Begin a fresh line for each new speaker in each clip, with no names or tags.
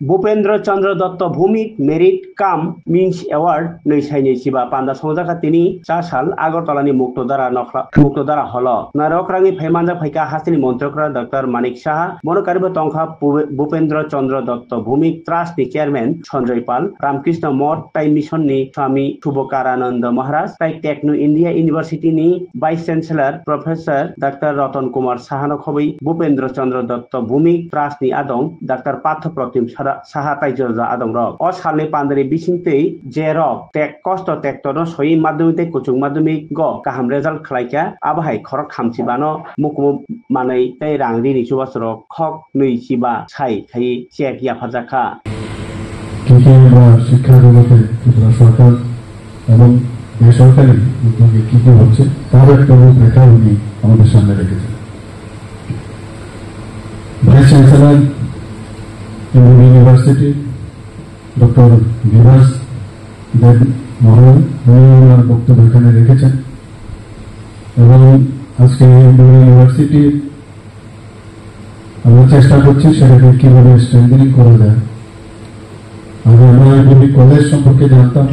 भूपेन्द्र चंद्र दत्त भूमिक मेरिट काम mince award नैसाइनि सिबा पान्दा संजाखा तिनि 4 साल आगरतलानि मुक्तधारा हल नारकरांनि फैमानजा फैका हासिनि मन्त्रकरा डॉक्टर मानिक साहा मनकारिबो तंखा भूपेन्द्र चंद्र दत्त भूमिक ट्रास्टनि चेयरमैन सञ्जय पाल रामकृष्ण मठ ताई मिशननि स्वामी शुभकारानंद महाराज ताई टेक्नो इंडिया यूनिवर्सिटीनि vice chancellor professor doctor Ratan Kumar साहानो खबै भूपेन्द्र चंद्र दत्त भूमिक ट्रास्टनि आदं डॉक्टर पार्थ प्रतिम साहा ताइजरजा आदं रक अ सालनि पान्दारि बिसिंतै जेरक टेक कस्ट टेक्टर सही माध्यमिक कुचुं माध्यमिक ग गाहाम रिजाल्ट खलाइका आबाहाय खरक खामसिबानो मुकुम मानै तै रांरिनि सुबासर खक नै सिबा साइ खाइ चेक याफाजाखा
শিক্ষা জগতে সরকার এবং বেসরকারি উদ্যোগে কি কি হচ্ছে তার একটা রূপরেখা উনি আমাদের সামনে রেখেছেন। Vice chancellor university doctor Bibhas Deb মহোদয় উনি ওনার বক্তব্য এখানে রেখেছেন এবং আজকে ইউনিভার্সিটি আমরা চেষ্টা করছি সেটাকে কিভাবে স্ট্রেংথেনিং করা যায়। আগে আমরা এগুলি কলেজ সম্পর্কে জানতাম,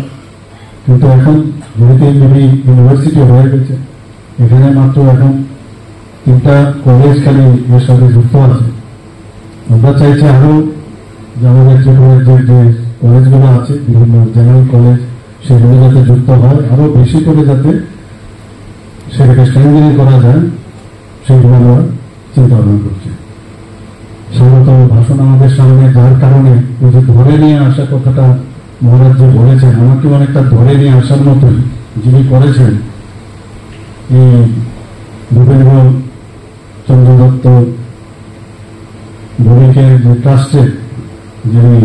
কিন্তু এখন যেহেতু এগুলি ইউনিভার্সিটি হয়ে গেছে এখানে মাত্র এখন 3টা কলেজ খালি এর সাথে যুক্ত আছে। আমরা চাইছি আরো আমাদের যে কলেজগুলো আছে বিভিন্ন জেনারেল কলেজ সেগুলো যাতে যুক্ত হয়, আরো বেশি করে যাতে সেটাকে স্ট্রেংথেনিং করা যায় সেগুলো আমরা চিন্তা ভাবনা করছি। স্বাগত ভাষণ আমাদের সামনে যার কারণে ওই যে ধরে নিয়ে আসা কথাটা মহারাজ যে বলেছেন আমাকে অনেকটা ধরে নিয়ে আসার মতোই যিনি করেছেন এই ভূপেন্দ্র চন্দ্র দত্ত ভূমিকের যে ট্রাস্টের যিনি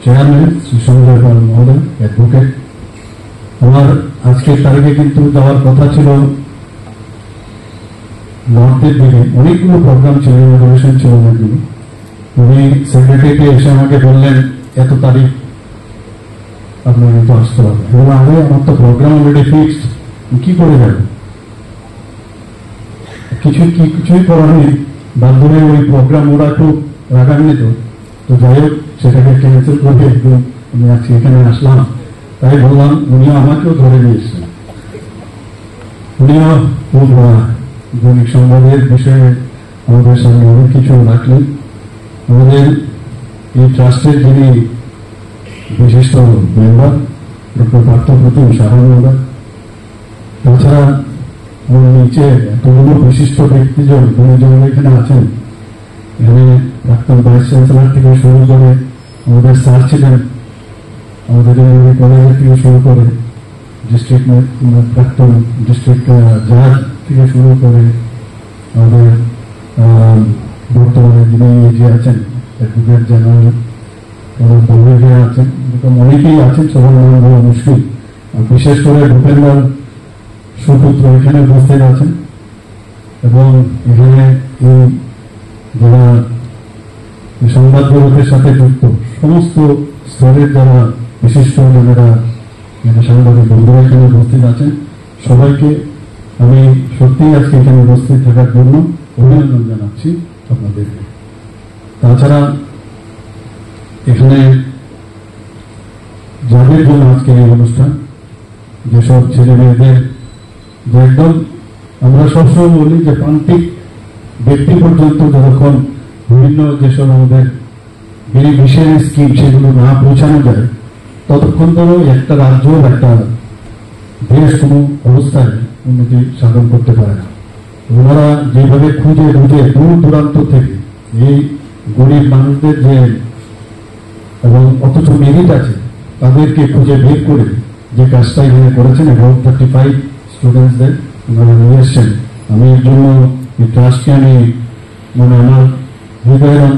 চেয়ারম্যান শ্রী সঞ্জয় পাল মহোদয় অ্যাডভোকেট। আমার আজকের তারিখে কিন্তু যাওয়ার কথা ছিল নর্থের দিকে, অনেকগুলো প্রোগ্রাম ছিল, ইনোভেশন ছিল অনেকগুলো। উনি সেক্রেটারিতে এসে আমাকে বললেন এত তারিখ আপনার কিন্তু আসতে হবে, এবং আমার তো প্রোগ্রাম অলরেডি ফিক্সড, কি করে যাব, কিছুই করার নেই। বাধ্য হয়ে ওই প্রোগ্রাম ওরা একটু রাগান্বিত, তো যাই হোক সেটাকে ক্যান্সেল করে একটু আমি আজকে এখানে আসলাম। তাই বললাম উনিও আমাকেও ধরে নিয়ে এসছেন, উনিও খুব দৈনিক সংবাদের বিষয়ে আমাদের সামনে অনেক কিছু রাখলেন। আমাদের এই ট্রাস্টের যিনি বিশিষ্ট মেম্বার ডক্টর পার্থ প্রতিম সাহা মহোদয়, তাছাড়া ওর নিচে এতগুলো বিশিষ্ট ব্যক্তিজন গুণীজন এখানে আছেন। এখানে প্রাক্তন ভাইস চ্যান্সেলর থেকে শুরু করে আমাদের স্যার ছিলেন, আমাদের কলেজের থেকে শুরু করে ডিস্ট্রিক্ট প্রাক্তন ডিস্ট্রিক্ট জাজ থেকে শুরু করে আমাদের বর্তমানে যিনি এজি আছেন অ্যাডভোকেট জেনারেল বলবে আছেন, এরকম অনেকেই আছেন, সবার নাম বলা মুশকিল। বিশেষ করে ভূপেন্দ্র সুপুত্র এখানে উপস্থিত আছেন এবং এখানে এই যারা সংবাদ জগতের সাথে যুক্ত সমস্ত স্তরের যারা বিশিষ্ট যারা সাংবাদিক বন্ধুরা এখানে উপস্থিত আছেন, সবাইকে আমি সত্যিই আজকে এখানে উপস্থিত থাকার জন্য অভিনন্দন জানাচ্ছি আপনাদেরকে। তাছাড়া এখানে যাদের জন্য আজকে এই অনুষ্ঠান, যেসব ছেলে মেয়েদের যে একদম আমরা সবসময় বলি যে প্রান্তিক ব্যক্তি পর্যন্ত যতক্ষণ বিভিন্ন যেসব আমাদের বেনিফিশিয়ারি স্কিম সেগুলো না পৌঁছানো যায় ততক্ষণ তো একটা রাজ্য একটা দেশ কোনো অবস্থায় উন্নতি সাধন করতে পারে না। ওনারা যেভাবে খুঁজে খুঁজে দূর দূরান্ত থেকে এই গরিব মানুষদের যে এবং অথচ মেরিট আছে তাদেরকে খুঁজে বের করে যে কাজটা এখানে করেছেন, এবং 35 স্টুডেন্টসদের ওনারা নিয়ে এসছেন। আমি এর জন্য এই ট্রাস্টকে আমি আমার হৃদয়ের